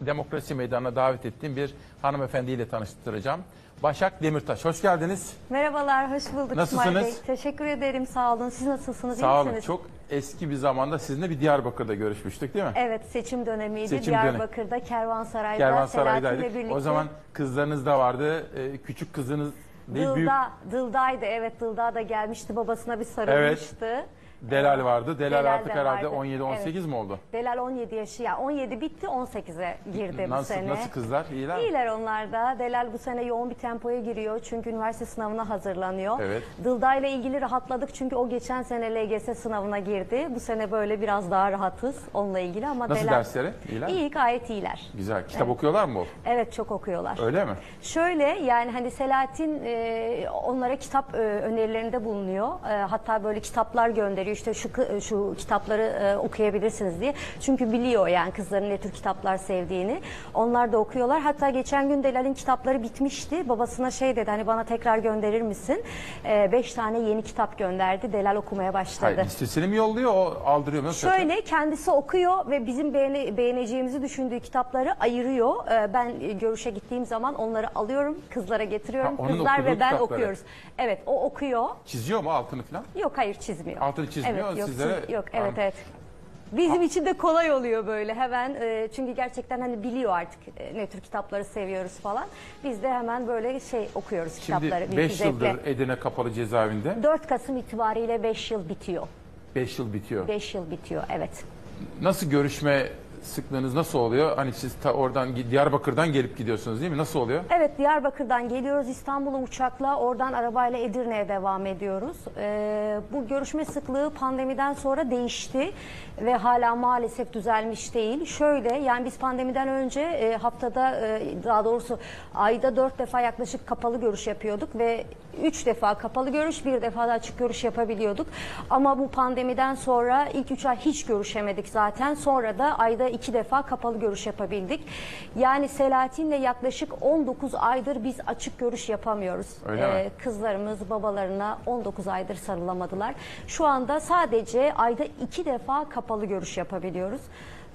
Demokrasi Meydanı'na davet ettiğim bir hanımefendiyle tanıştıracağım. Başak Demirtaş, hoş geldiniz. Merhabalar, hoş bulduk. Nasılsınız? İsmail Bey. Teşekkür ederim, sağ olun. Siz nasılsınız? Sağ İyi olun. misiniz? Çok eski bir zamanda sizinle bir Diyarbakır'da görüşmüştük değil mi? Evet, seçim dönemiydi. Seçim Diyarbakır'da, Kervansaray'da, Selahattin'le birlikte. O zaman kızlarınız da vardı. Küçük kızınız değil, büyük. Dilda'ydı, evet. Dilda da gelmişti, babasına bir sarılmıştı. Evet. Delal vardı. Delal artık herhalde vardı. 17-18 Evet. mi oldu? Delal 17 yaşı, yani 17 bitti, 18'e girdi bu sene. Nasıl kızlar? İyiler mi? İyiler onlar da. Delal bu sene yoğun bir tempoya giriyor çünkü üniversite sınavına hazırlanıyor. Evet. Dilda ile ilgili rahatladık çünkü o geçen sene LGS sınavına girdi. Bu sene böyle biraz daha rahatız onunla ilgili ama Nasıl Delal... dersleri? İyiler mi? İyi, gayet iyiler. Güzel. Kitap okuyorlar mı bol? Evet, çok okuyorlar. Öyle mi? Şöyle, yani hani Selahattin onlara kitap önerilerinde bulunuyor. Hatta böyle kitaplar gönderiyor. İşte şu kitapları okuyabilirsiniz diye. Çünkü biliyor yani kızların ne tür kitaplar sevdiğini. Onlar da okuyorlar. Hatta geçen gün Delal'in kitapları bitmişti. Babasına şey dedi, hani bana tekrar gönderir misin? 5 tane yeni kitap gönderdi. Delal okumaya başladı. Hayır, listesini mi yolluyor, o aldırıyor mu? Şöyle, kendisi okuyor ve bizim beğeneceğimizi düşündüğü kitapları ayırıyor. Ben görüşe gittiğim zaman onları alıyorum, kızlara getiriyorum. Ha, onun Kızlar okuduğu ve ben kitapları. okuyoruz. Evet, o okuyor. Çiziyor mu altını falan? Yok, hayır, çizmiyor. Altını çizmiyor, Evet, yok, sizlere... yok, evet, evet. Bizim için de kolay oluyor böyle hemen, çünkü gerçekten hani biliyor artık ne tür kitapları seviyoruz falan. Biz de hemen böyle okuyoruz kitapları. Şimdi 5 yıldır Edirne Kapalı Cezaevinde. 4 Kasım itibariyle 5 yıl bitiyor. 5 yıl bitiyor. 5 yıl bitiyor, evet. Nasıl görüşme sıklığınız nasıl oluyor? Hani siz oradan Diyarbakır'dan gelip gidiyorsunuz değil mi? Nasıl oluyor? Evet, Diyarbakır'dan geliyoruz, İstanbul'a uçakla, oradan arabayla Edirne'ye devam ediyoruz. Bu görüşme sıklığı pandemiden sonra değişti ve hala maalesef düzelmiş değil. Şöyle, yani biz pandemiden önce haftada, daha doğrusu ayda 4 defa yaklaşık kapalı görüş yapıyorduk ve 3 defa kapalı görüş, 1 defa da açık görüş yapabiliyorduk. Ama bu pandemiden sonra ilk 3 ay hiç görüşemedik zaten. Sonra da ayda 2 defa kapalı görüş yapabildik. Yani Selahattin'le yaklaşık 19 aydır biz açık görüş yapamıyoruz. Öyle mi? Kızlarımız babalarına 19 aydır sarılamadılar. Şu anda sadece ayda 2 defa kapalı görüş yapabiliyoruz.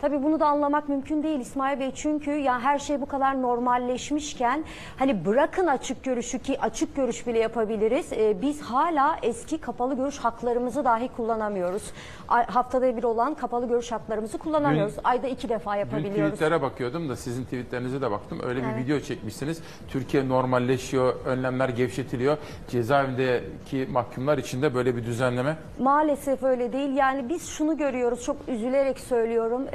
Tabii bunu da anlamak mümkün değil İsmail Bey, çünkü yani her şey bu kadar normalleşmişken hani bırakın açık görüşü, ki açık görüş bile yapabiliriz. Biz hala eski kapalı görüş haklarımızı dahi kullanamıyoruz. Haftada bir olan kapalı görüş haklarımızı kullanamıyoruz. Ayda 2 defa yapabiliyoruz. Dün tweetlere bakıyordum da sizin tweetlerinize de baktım. Öyle bir video çekmişsiniz. Türkiye normalleşiyor, önlemler gevşetiliyor. Cezaevindeki mahkumlar için de böyle bir düzenleme. Maalesef öyle değil. Yani biz şunu görüyoruz, çok üzülerek söylüyorum.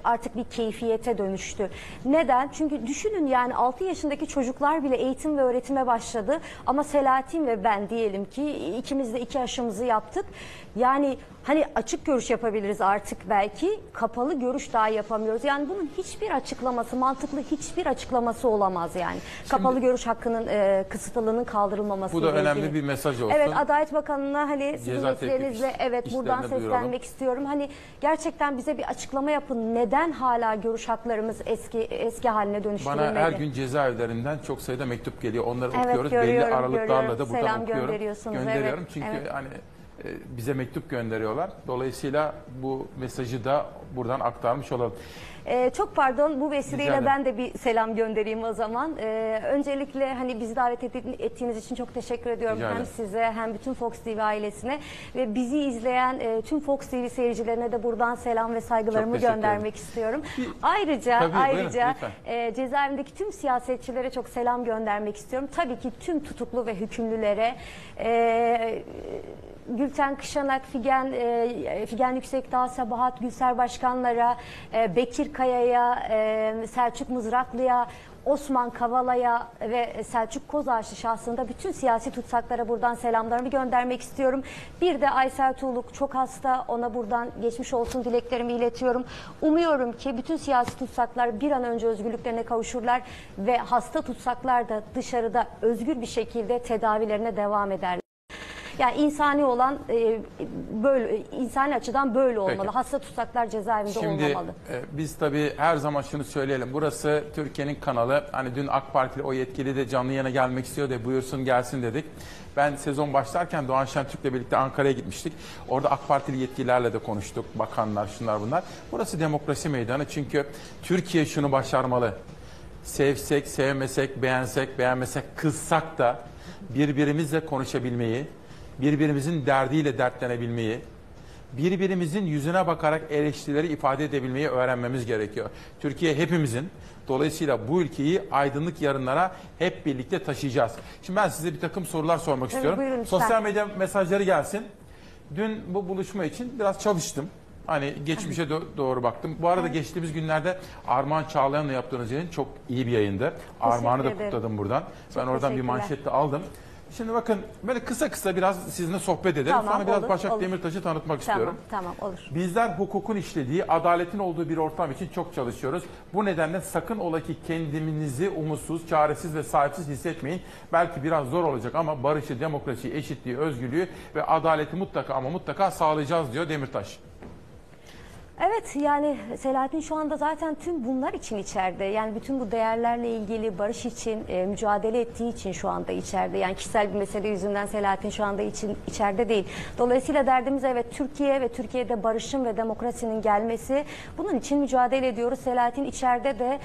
Artık bir keyfiyete dönüştü. Neden? Çünkü düşünün, yani 6 yaşındaki çocuklar bile eğitim ve öğretime başladı. Ama Selahattin ve ben diyelim ki ikimiz de 2 aşımızı yaptık. Yani hani açık görüş yapabiliriz artık belki, kapalı görüş daha yapamıyoruz. Yani bunun hiçbir açıklaması, mantıklı hiçbir açıklaması olamaz yani. Şimdi, kapalı görüş hakkının kısıtlılığının kaldırılmaması. Bu da önemli bir mesaj olsun. Evet, Adalet Bakanı'na hani sizin vesilenizle buradan seslenmek istiyorum. Hani gerçekten bize bir açıklama yapın. Neden hala görüş haklarımız eski haline dönüştürülmedi? Bana her gün cezaevlerinden çok sayıda mektup geliyor. Onları evet, okuyoruz. Belli aralıklarla da buradan selam okuyorum. Gönderiyorum evet, çünkü evet. hani bize mektup gönderiyorlar. Dolayısıyla bu mesajı da buradan aktarmış olalım. Çok pardon, bu vesileyle ben de bir selam göndereyim o zaman. Öncelikle hani bizi davet ettiğiniz için çok teşekkür ediyorum. Hem size hem bütün Fox TV ailesine ve bizi izleyen tüm Fox TV seyircilerine de buradan selam ve saygılarımı göndermek istiyorum. Ayrıca cezaevindeki tüm siyasetçilere çok selam göndermek istiyorum. Tabii ki tüm tutuklu ve hükümlülere, Gülten Kışanak, Figen Yüksekdağ, Sabahat Gülser Başkanlara, Bekir Kaya'ya, Selçuk Mızraklı'ya, Osman Kavala'ya ve Selçuk Kozağaçlı şahsında bütün siyasi tutsaklara buradan selamlarımı göndermek istiyorum. Bir de Aysel Tuğluk çok hasta, ona buradan geçmiş olsun dileklerimi iletiyorum. Umuyorum ki bütün siyasi tutsaklar bir an önce özgürlüklerine kavuşurlar ve hasta tutsaklar da dışarıda özgür bir şekilde tedavilerine devam ederler. Yani insani olan böyle, insani açıdan böyle olmalı. Peki. Hasta tutsaklar cezaevinde Şimdi olmamalı. biz tabii her zaman şunu söyleyelim. Burası Türkiye'nin kanalı. Hani dün AK Partili o yetkili de canlı yayına gelmek istiyor da buyursun gelsin dedik. Ben sezon başlarken Doğan Şentürk'le birlikte Ankara'ya gitmiştik. Orada AK Partili yetkililerle de konuştuk. Bakanlar, şunlar bunlar. Burası demokrasi meydanı çünkü Türkiye şunu başarmalı. Sevsek, sevmesek, beğensek, beğenmesek, kızsak da birbirimizle konuşabilmeyi, birbirimizin derdiyle dertlenebilmeyi, birbirimizin yüzüne bakarak eleştirileri ifade edebilmeyi öğrenmemiz gerekiyor. Türkiye hepimizin. Dolayısıyla bu ülkeyi aydınlık yarınlara hep birlikte taşıyacağız. Şimdi ben size bir takım sorular sormak istiyorum. Buyurun lütfen. Sosyal medya mesajları gelsin. Dün bu buluşma için biraz çalıştım. Hani geçmişe doğru baktım. Bu arada geçtiğimiz günlerde Armağan Çağlayan'la yaptığınız yayın çok iyi bir yayındı. Armağan'ı da ederim. kutladım buradan. Çok Ben oradan bir teşekkürler. manşet de aldım. Şimdi bakın böyle kısa kısa biraz sizinle sohbet edelim. Tamam, Sonra biraz olur, Başak olur. Demirtaş'ı tanıtmak istiyorum. Tamam olur. Bizler hukukun işlediği, adaletin olduğu bir ortam için çok çalışıyoruz. Bu nedenle sakın ola ki kendinizi umutsuz, çaresiz ve sahipsiz hissetmeyin. Belki biraz zor olacak ama barışı, demokrasiyi, eşitliği, özgürlüğü ve adaleti mutlaka ama mutlaka sağlayacağız diyor Demirtaş. Evet, yani Selahattin şu anda zaten tüm bunlar için içeride. Yani bütün bu değerlerle ilgili barış için mücadele ettiği için şu anda içeride. Yani kişisel bir mesele yüzünden Selahattin şu anda içeride değil. Dolayısıyla derdimiz evet Türkiye ve Türkiye'de barışın ve demokrasinin gelmesi. Bunun için mücadele ediyoruz. Selahattin içeride de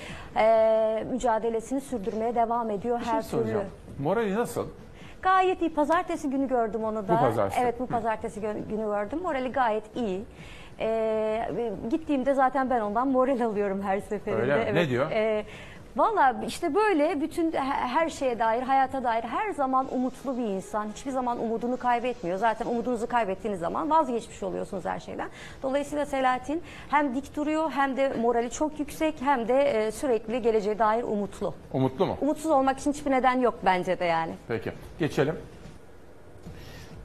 mücadelesini sürdürmeye devam ediyor Bir her şey türlü. soracağım. Morali nasıl? Gayet iyi. Pazartesi günü gördüm onu da. Bu pazartesi. Evet, bu pazartesi günü gördüm. Morali gayet iyi. Gittiğimde zaten ben ondan moral alıyorum her seferinde. Öyle mi? Evet. Ne diyor? Valla işte böyle bütün her şeye dair, hayata dair her zaman umutlu bir insan. Hiçbir zaman umudunu kaybetmiyor. Zaten umudunuzu kaybettiğiniz zaman vazgeçmiş oluyorsunuz her şeyden. Dolayısıyla Selahattin hem dik duruyor hem de morali çok yüksek hem de sürekli geleceğe dair umutlu. Umutlu mu? Umutsuz olmak için hiçbir neden yok bence de yani. Peki. Geçelim.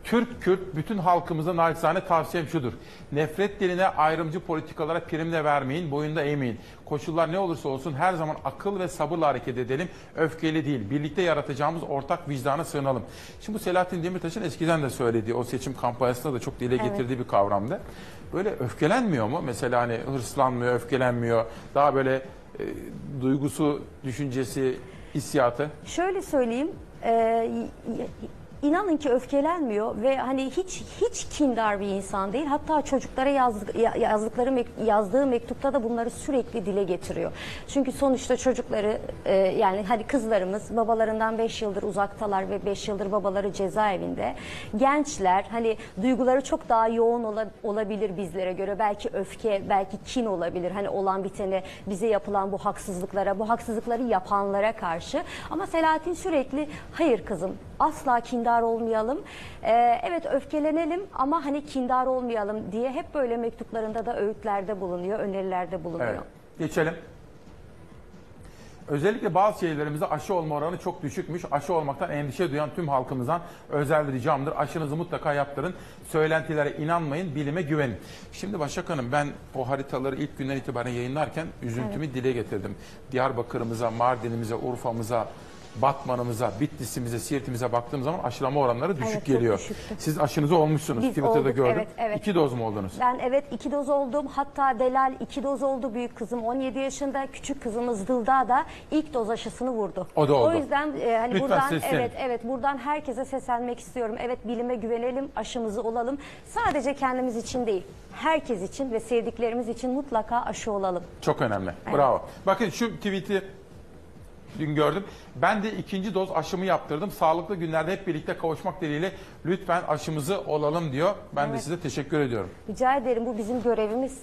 Türk, Kürt, bütün halkımıza naçizane tavsiyem şudur. Nefret diline, ayrımcı politikalara prim de vermeyin, boyunda eğmeyin. Koşullar ne olursa olsun her zaman akıl ve sabırla hareket edelim. Öfkeyle değil, birlikte yaratacağımız ortak vicdana sığınalım. Şimdi bu Selahattin Demirtaş'ın eskiden de söylediği, o seçim kampanyasında da çok dile getirdiği bir kavramdı. Böyle öfkelenmiyor mu? Mesela hani hırslanmıyor, öfkelenmiyor. Daha böyle duygusu, düşüncesi, hissiyatı. Şöyle söyleyeyim, inanın ki öfkelenmiyor ve hani hiç kindar bir insan değil. Hatta çocuklara yazdığı mektupta da bunları sürekli dile getiriyor. Çünkü sonuçta çocukları yani hani kızlarımız babalarından 5 yıldır uzaktalar ve 5 yıldır babaları cezaevinde. Gençler hani duyguları çok daha yoğun olabilir bizlere göre. Belki öfke, belki kin olabilir. Hani olan bitene, bize yapılan bu haksızlıkları yapanlara karşı. Ama Selahattin sürekli hayır kızım, asla kindar olmayalım. Evet öfkelenelim ama hani kindar olmayalım diye hep böyle mektuplarında da öğütlerde bulunuyor, önerilerde bulunuyor. Evet. Geçelim. Özellikle bazı şehirlerimizde aşı olma oranı çok düşükmüş. Aşı olmaktan endişe duyan tüm halkımızdan özel ricamdır. Aşınızı mutlaka yaptırın. Söylentilere inanmayın, bilime güvenin. Şimdi Başak Hanım, ben o haritaları ilk günden itibaren yayınlarken üzüntümü dile getirdim. Diyarbakır'ımıza, Mardin'imize, Urfa'mıza, Batman'ımıza, Bitlis'imize, Siirt'imize baktığım zaman aşılama oranları düşük Evet, çok geliyor. düşüktü. Siz aşınızı olmuşsunuz. Biz Twitter'da olduk, gördüm. evet. 2 doz mu oldunuz? Ben evet 2 doz oldum. Hatta Delal 2 doz oldu, büyük kızım 17 yaşında. Küçük kızımız Dılda da ilk doz aşısını vurdu. O da oldu. O yüzden hani Lütfen buradan seslenin. buradan herkese seslenmek istiyorum. Evet, bilime güvenelim, aşımızı olalım. Sadece kendimiz için değil, herkes için ve sevdiklerimiz için mutlaka aşı olalım. Çok önemli. Bravo. Bakın şu tweet'i dün gördüm. Ben de 2. doz aşımı yaptırdım. Sağlıklı günlerde hep birlikte kavuşmak dileğiyle lütfen aşımızı olalım diyor. Ben de size teşekkür ediyorum. Rica ederim, bu bizim görevimiz.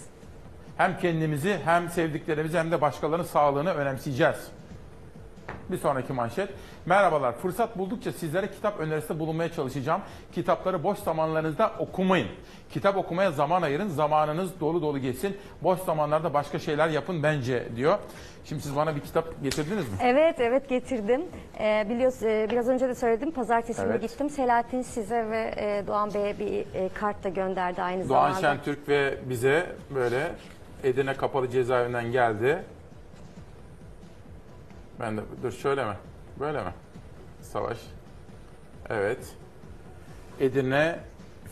Hem kendimizi hem sevdiklerimizi hem de başkalarının sağlığını önemseyeceğiz. Bir sonraki manşet. Merhabalar. Fırsat buldukça sizlere kitap önerisinde bulunmaya çalışacağım. Kitapları boş zamanlarınızda okumayın. Kitap okumaya zaman ayırın. Zamanınız dolu dolu geçsin. Boş zamanlarda başka şeyler yapın bence diyor. Şimdi siz bana bir kitap getirdiniz mi? Evet getirdim. Biliyorsunuz biraz önce de söyledim. Pazartesi günü gittim. Selahattin size ve Doğan Bey'e bir kart da gönderdi aynı Doğan zamanda. Şentürk ve bize böyle Edirne Kapalı Cezaevinden geldi. Ben de dur şöyle mi? Böyle mi? Savaş. Evet. Edirne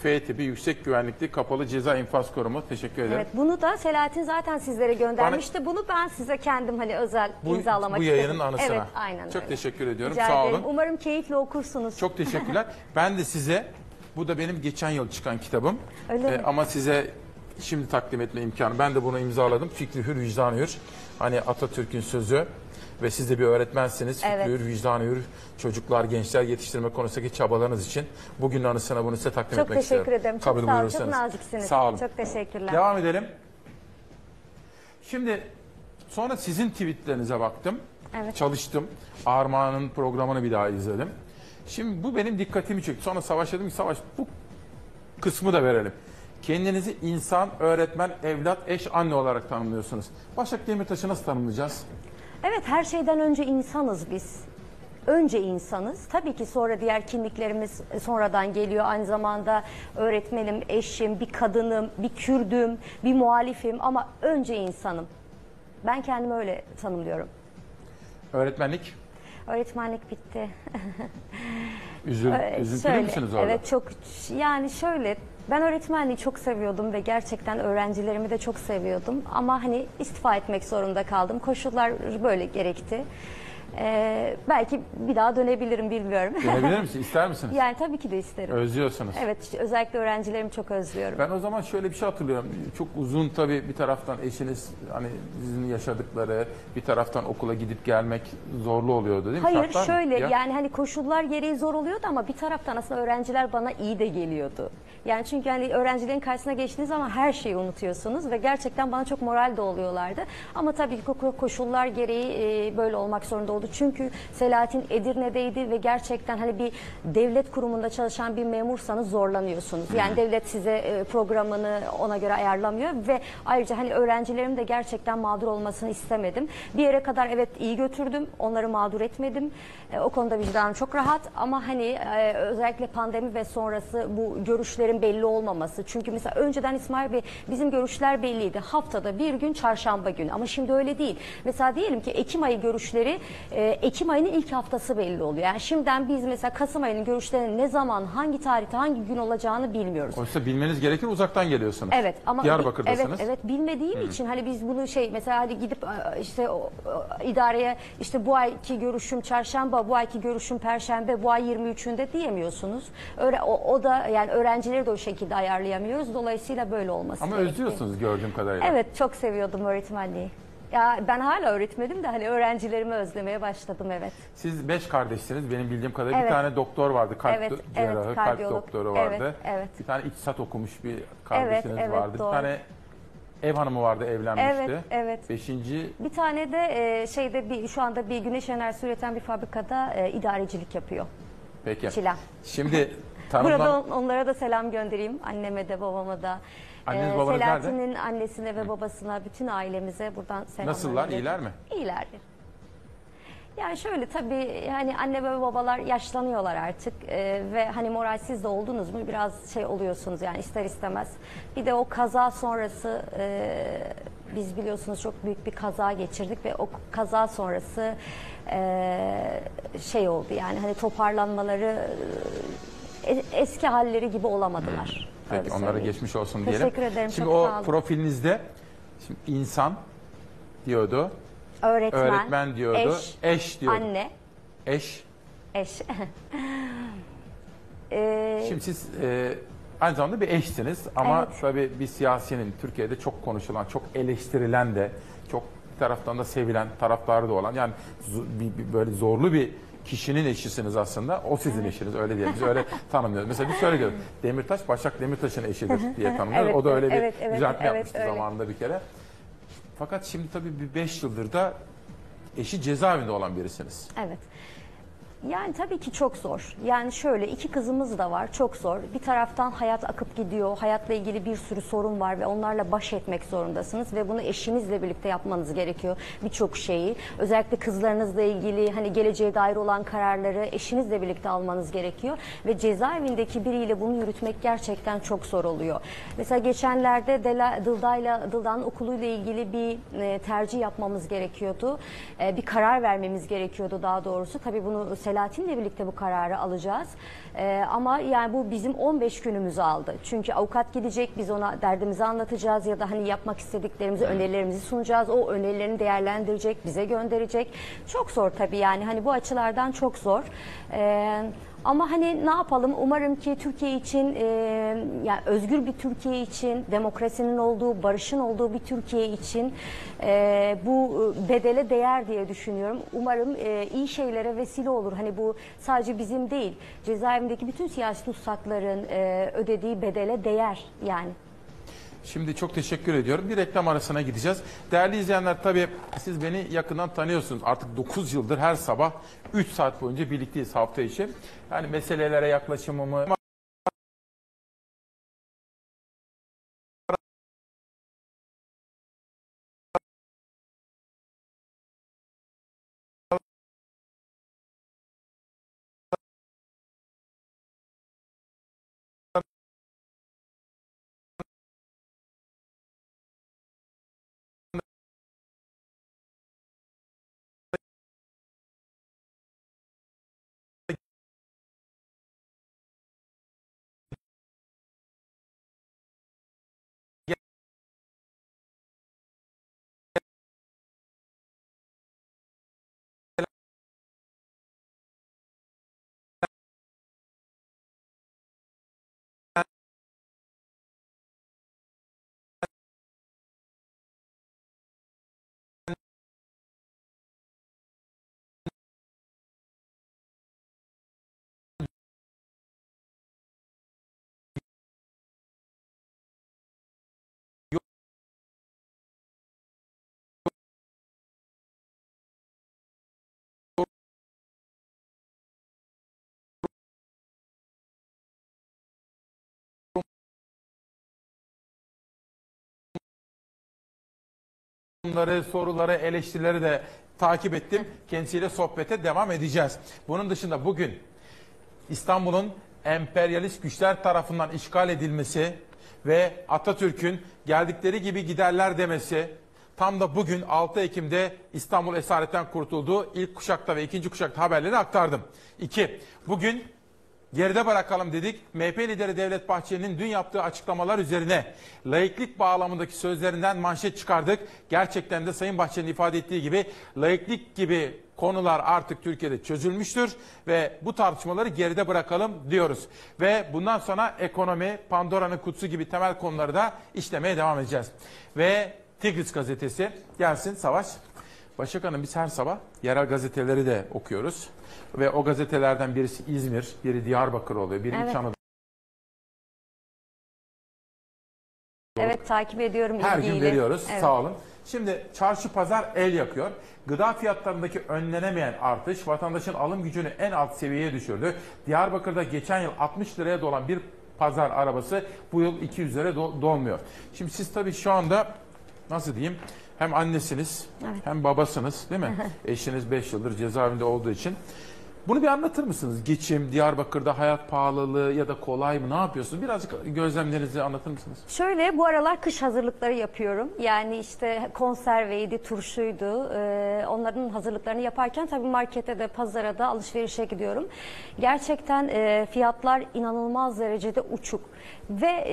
F tipi yüksek güvenlikli kapalı ceza infaz kurumu. Teşekkür ederim. Evet, bunu da Selahattin zaten sizlere göndermişti. Bunu ben size kendim hani özel imzalamak bu istedim. yayının anısına. Evet, aynen Çok öyle. teşekkür ediyorum. Rica Sağ ederim. olun. Umarım keyifle okursunuz. Çok teşekkürler. Ben de size, bu da benim geçen yıl çıkan kitabım. Öyle mi? Ama size şimdi takdim etme imkanı. Ben de bunu imzaladım. Fikri hür, vicdanı hür. Hani Atatürk'ün sözü ve siz de bir öğretmensiniz. Fikri Evet. hür, vicdanı hür. Çocuklar, gençler yetiştirme konusundaki çabalarınız için bugün anısına bunu size takdim Çok etmek istiyorum. teşekkür ederim. Çok Kabul sağ olun. Çok buyurursanız. naziksiniz. Sağ olun. Çok teşekkürler. Devam edelim. Şimdi sonra sizin tweetlerinize baktım. Evet. Çalıştım. Armağan'ın programını bir daha izledim. Şimdi bu benim dikkatimi çekti. Sonra Savaş dedim ki Savaş bu kısmı da verelim. Kendinizi insan, öğretmen, evlat, eş, anne olarak tanımlıyorsunuz. Başak Demirtaş'ı nasıl tanımlayacağız? Evet, her şeyden önce insanız biz. Önce insanız. Tabii ki sonra diğer kimliklerimiz sonradan geliyor. Aynı zamanda öğretmenim, eşim, bir kadınım, bir Kürdüm, bir muhalifim ama önce insanım. Ben kendimi öyle tanımlıyorum. Öğretmenlik, Öğretmenlik bitti. üzüntülü müsünüz orada? Evet, çok, yani şöyle, ben öğretmenliği çok seviyordum ve gerçekten öğrencilerimi de çok seviyordum. Ama hani istifa etmek zorunda kaldım. Koşullar böyle gerekti. Belki bir daha dönebilirim, bilmiyorum. Dönebilir misiniz? İster misiniz? Yani tabii ki de isterim. Özlüyorsunuz. Evet, işte özellikle öğrencilerimi çok özlüyorum. Ben o zaman şöyle bir şey hatırlıyorum. Çok uzun tabii bir taraftan eşiniz hani sizin yaşadıkları, bir taraftan okula gidip gelmek zorlu oluyordu değil mi? Hayır, Şartlar mı? şöyle Ya. yani hani koşullar gereği zor oluyordu ama bir taraftan aslında öğrenciler bana iyi de geliyordu. Yani çünkü hani öğrencilerin karşısına geçtiğiniz zaman her şeyi unutuyorsunuz ve gerçekten bana çok moral de oluyorlardı. Ama tabii ki koşullar gereği böyle olmak zorunda oldu. Çünkü Selahattin Edirne'deydi ve gerçekten hani bir devlet kurumunda çalışan bir memursanız zorlanıyorsunuz. Yani devlet size programını ona göre ayarlamıyor ve ayrıca hani öğrencilerim de gerçekten mağdur olmasını istemedim. Bir yere kadar evet iyi götürdüm, onları mağdur etmedim. O konuda vicdanım çok rahat ama hani özellikle pandemi ve sonrası bu görüşlerin belli olmaması. Çünkü mesela önceden İsmail Bey bizim görüşler belliydi. Haftada bir gün çarşamba günü ama şimdi öyle değil. Mesela diyelim ki Ekim ayı görüşleri Ekim ayının ilk haftası belli oluyor. Yani şimdiden biz mesela Kasım ayının görüşlerinin ne zaman, hangi tarihte, hangi gün olacağını bilmiyoruz. Oysa bilmeniz gerekir, uzaktan geliyorsunuz. Evet ama Diyarbakır'dasınız. evet bilmediğim için hani biz bunu mesela hadi gidip işte idareye işte bu ayki görüşüm çarşamba, bu ayki görüşüm perşembe, bu ay 23'ünde diyemiyorsunuz. Öyle o da yani öğrencileri de o şekilde ayarlayamıyoruz. Dolayısıyla böyle olması Ama gerekti. özlüyorsunuz gördüğüm kadarıyla. Evet, çok seviyordum öğretmenliği. Ya ben hala öğretmenim de hani öğrencilerimi özlemeye başladım, evet. Siz 5 kardeşsiniz benim bildiğim kadarıyla. Evet. Bir tane doktor vardı, kalp Evet, cerrahı, evet, kalp kardiyolog. doktoru vardı. Evet, evet. Bir tane iktisat okumuş bir kardeşiniz evet, vardı. doğru. Bir tane ev hanımı vardı, evlenmişti. Evet, evet. 5. Bir tane de şu anda bir güneş enerjisi üreten bir fabrikada idarecilik yapıyor. Peki. Çilem. Şimdi Burada tanımlan... onlara da selam göndereyim. Anneme de babama da. Anneniz, babanız Selahattin'in annesine ve babasına, bütün ailemize buradan selamlar. Nasıllar, iletiyorum. iyiler mi? İyiler. Yani şöyle tabii hani anne ve babalar yaşlanıyorlar artık ve hani moralsiz de oldunuz mu biraz şey oluyorsunuz yani ister istemez. Bir de o kaza sonrası biz biliyorsunuz çok büyük bir kaza geçirdik ve o kaza sonrası şey oldu yani hani toparlanmaları eski halleri gibi olamadılar. Peki Öyle onlara söyleyeyim. geçmiş olsun diyelim. Teşekkür ederim. Şimdi çok o sağ olun. profilinizde şimdi insan diyordu, Öğretmen, diyordu, eş diyordu. anne, Eş. eş. Şimdi siz aynı zamanda bir eşsiniz ama Evet. tabii bir siyasinin Türkiye'de çok konuşulan, çok eleştirilen de, çok bir taraftan da sevilen taraftarı da olan yani böyle zorlu bir kişinin eşisiniz aslında. O sizin eşiniz öyle diyelim. Biz öyle tanımlıyoruz. Mesela biz şöyle diyoruz. Demirtaş Başak Demirtaş'ın eşidir diye tanımlıyoruz. Evet, o da öyle bir evet, düzeltme evet, yapmıştı öyle. zamanında bir kere. Fakat şimdi tabii bir 5 yıldır da eşi cezaevinde olan birisiniz. Evet. Yani tabii ki çok zor. Yani şöyle 2 kızımız da var. Çok zor. Bir taraftan hayat akıp gidiyor. Hayatla ilgili bir sürü sorun var ve onlarla baş etmek zorundasınız ve bunu eşinizle birlikte yapmanız gerekiyor. Birçok şeyi. Özellikle kızlarınızla ilgili hani geleceğe dair olan kararları eşinizle birlikte almanız gerekiyor ve cezaevindeki biriyle bunu yürütmek gerçekten çok zor oluyor. Mesela geçenlerde Dilda'nın okuluyla ilgili bir tercih yapmamız gerekiyordu. Bir karar vermemiz gerekiyordu daha doğrusu. Tabii bunu Selahattin'le birlikte bu kararı alacağız. Ama yani bu bizim 15 günümüzü aldı. Çünkü avukat gidecek, biz ona derdimizi anlatacağız ya da hani yapmak istediklerimizi, önerilerimizi sunacağız. O önerilerini değerlendirecek, bize gönderecek. Çok zor tabii, yani hani bu açılardan çok zor. Ama hani ne yapalım? Umarım ki Türkiye için, yani özgür bir Türkiye için, demokrasinin olduğu, barışın olduğu bir Türkiye için bu bedele değer diye düşünüyorum. Umarım iyi şeylere vesile olur. Hani bu sadece bizim değil, cezaevindeki bütün siyasi tutsakların ödediği bedele değer yani. Şimdi çok teşekkür ediyorum. Bir reklam arasına gideceğiz. Değerli izleyenler, tabii siz beni yakından tanıyorsunuz. Artık 9 yıldır her sabah 3 saat boyunca birlikteyiz hafta içi. Yani meselelere yaklaşımımı, yorumları, soruları, eleştirileri de takip ettim. Kendisiyle sohbete devam edeceğiz. Bunun dışında bugün İstanbul'un emperyalist güçler tarafından işgal edilmesi ve Atatürk'ün geldikleri gibi giderler demesi, tam da bugün 6 Ekim'de İstanbul esaretten kurtulduğu ilk kuşakta ve ikinci kuşakta haberleri aktardım. 2. Bugün geride bırakalım dedik. MHP lideri Devlet Bahçeli'nin dün yaptığı açıklamalar üzerine laiklik bağlamındaki sözlerinden manşet çıkardık. Gerçekten de Sayın Bahçeli'nin ifade ettiği gibi laiklik gibi konular artık Türkiye'de çözülmüştür ve bu tartışmaları geride bırakalım diyoruz. Ve bundan sonra ekonomi, Pandora'nın kutusu gibi temel konuları da işlemeye devam edeceğiz. Ve Tigris gazetesi gelsin Savaş. Başak Hanım, biz her sabah yerel gazeteleri de okuyoruz. Ve o gazetelerden birisi İzmir, biri Diyarbakır oluyor, biri İç Anadolu. Evet, takip ediyorum Her ilgiyle. gün veriyoruz. Evet. Sağ olun. Şimdi çarşı pazar el yakıyor. Gıda fiyatlarındaki önlenemeyen artış vatandaşın alım gücünü en alt seviyeye düşürdü. Diyarbakır'da geçen yıl 60 liraya dolan bir pazar arabası bu yıl 200 liraya dolmuyor. Şimdi siz tabii şu anda nasıl diyeyim, hem annesiniz, evet, hem babasınız değil mi? Eşiniz 5 yıldır cezaevinde olduğu için. Bunu bir anlatır mısınız? Geçim, Diyarbakır'da hayat pahalılığı ya da kolay mı? Ne yapıyorsunuz? Birazcık gözlemlerinizi anlatır mısınız? Şöyle, bu aralar kış hazırlıkları yapıyorum. Yani işte konserveydi, turşuydu. Onların hazırlıklarını yaparken tabii markete de, pazara da alışverişe gidiyorum. Gerçekten fiyatlar inanılmaz derecede uçuk. Ve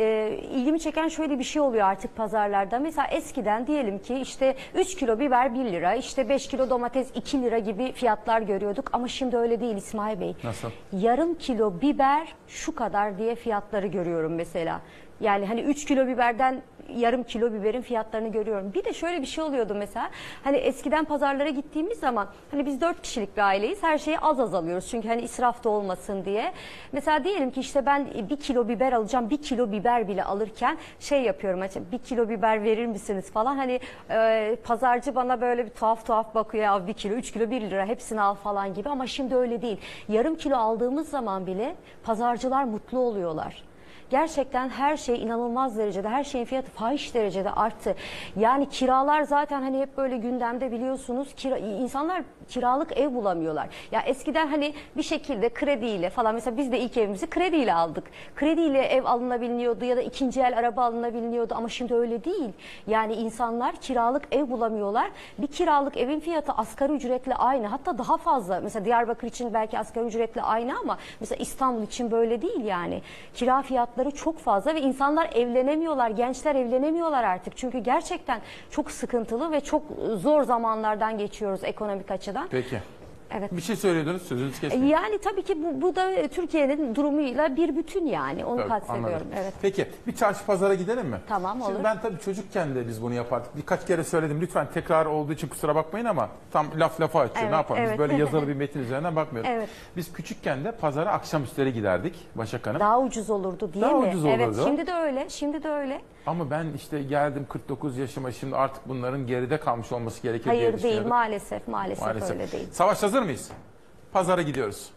ilgimi çeken şöyle bir şey oluyor artık pazarlarda. Mesela eskiden diyelim ki işte 3 kilo biber 1 lira, işte 5 kilo domates 2 lira gibi fiyatlar görüyorduk. Ama şimdi öyle değil İsmail Bey. Nasıl? Yarım kilo biber şu kadar diye fiyatları görüyorum mesela. Yani hani 3 kilo biberden yarım kilo biberin fiyatlarını görüyorum. Bir de şöyle bir şey oluyordu mesela. Hani eskiden pazarlara gittiğimiz zaman hani biz 4 kişilik bir aileyiz. Her şeyi az az alıyoruz. Çünkü hani israf da olmasın diye. Mesela diyelim ki işte ben 1 kilo biber alacağım. 1 kilo biber bile alırken şey yapıyorum. 1 kilo biber verir misiniz falan. Hani pazarcı bana böyle bir tuhaf tuhaf bakıyor. Ya 1 kilo, 3 kilo 1 lira hepsini al falan gibi. Ama şimdi öyle değil. Yarım kilo aldığımız zaman bile pazarcılar mutlu oluyorlar. gerçekten her şey inanılmaz derecede, her şeyin fiyatı fahiş derecede arttı. Yani kiralar zaten hani hep böyle gündemde biliyorsunuz. İnsanlar kiralık ev bulamıyorlar. Ya eskiden hani bir şekilde krediyle falan, mesela biz de ilk evimizi krediyle aldık. Krediyle ev alınabiliyordu ya da ikinci el araba alınabiliyordu ama şimdi öyle değil. Yani insanlar kiralık ev bulamıyorlar. Bir kiralık evin fiyatı asgari ücretle aynı, hatta daha fazla. Mesela Diyarbakır için belki asgari ücretle aynı ama mesela İstanbul için böyle değil yani. Kira fiyatları çok fazla ve insanlar evlenemiyorlar, gençler evlenemiyorlar artık. Çünkü gerçekten çok sıkıntılı ve çok zor zamanlardan geçiyoruz ekonomik açıdan. Peki. Evet. Bir şey söylüyordunuz, sözünüzü kesmeyin. Yani tabii ki bu da Türkiye'nin durumuyla bir bütün yani. Onu Tabii, kastediyorum. anladım. Evet. Peki bir çarşı pazara gidelim mi? Tamam, Şimdi olur. ben tabii çocukken de biz bunu yapardık. Birkaç kere söyledim, lütfen tekrar olduğu için kusura bakmayın ama tam laf lafa açıyor. Evet, Ne yapalım? evet. Biz böyle yazılı bir metin üzerinden bakmıyoruz. Evet. Biz küçükken de pazara akşamüstleri giderdik Başak Hanım. Daha ucuz olurdu değil Daha mi? ucuz Evet, olurdu. şimdi de öyle. Şimdi de öyle. Ama ben işte geldim 49 yaşıma, şimdi artık bunların geride kalmış olması gerekir diye Hayır değil, düşünüyorum. maalesef öyle değil. Savaş, hazır mıyız? Pazara gidiyoruz.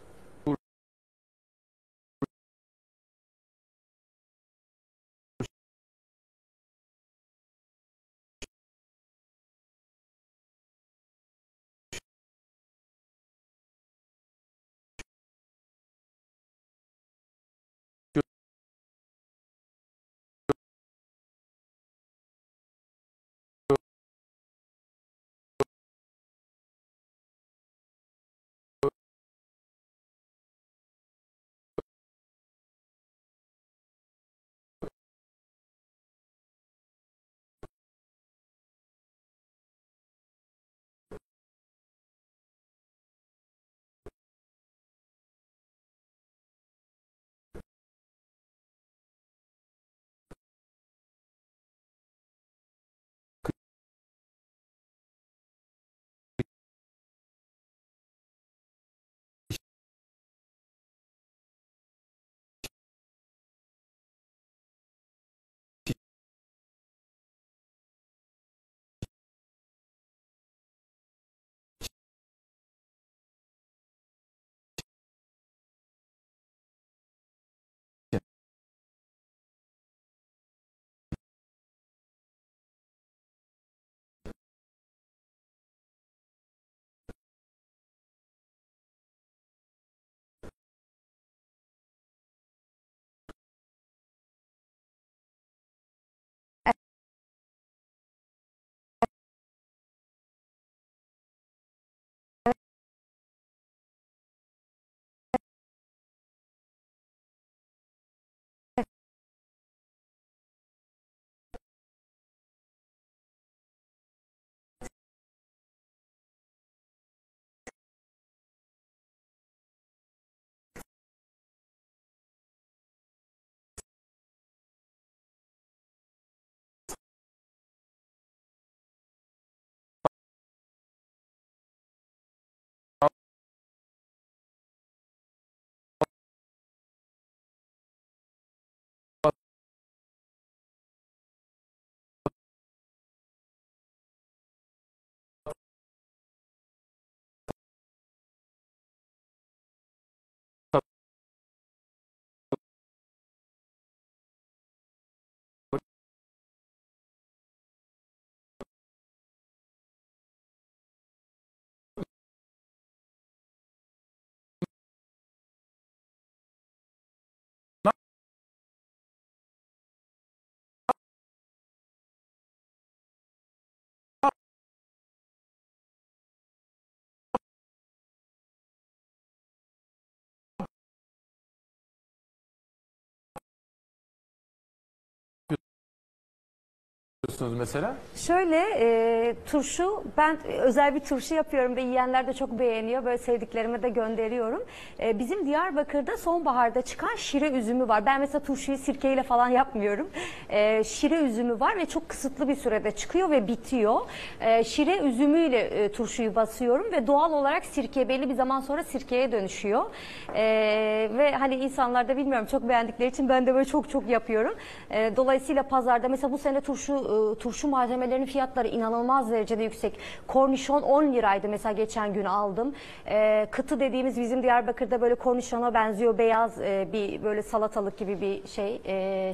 Mesela? Şöyle turşu, ben özel bir turşu yapıyorum ve yiyenler de çok beğeniyor. Böyle sevdiklerime de gönderiyorum. Bizim Diyarbakır'da sonbaharda çıkan şire üzümü var. Ben mesela turşuyu sirkeyle falan yapmıyorum. Şire üzümü var ve çok kısıtlı bir sürede çıkıyor ve bitiyor. Şire üzümüyle turşuyu basıyorum ve doğal olarak sirke belli bir zaman sonra sirkeye dönüşüyor. Ve hani insanlar da bilmiyorum çok beğendikleri için ben de böyle çok yapıyorum. Dolayısıyla pazarda mesela bu sene turşu turşu malzemelerinin fiyatları inanılmaz derecede yüksek. Kornişon 10 liraydı mesela, geçen gün aldım. Kıtı dediğimiz bizim Diyarbakır'da böyle kornişona benziyor, beyaz bir böyle salatalık gibi bir şey,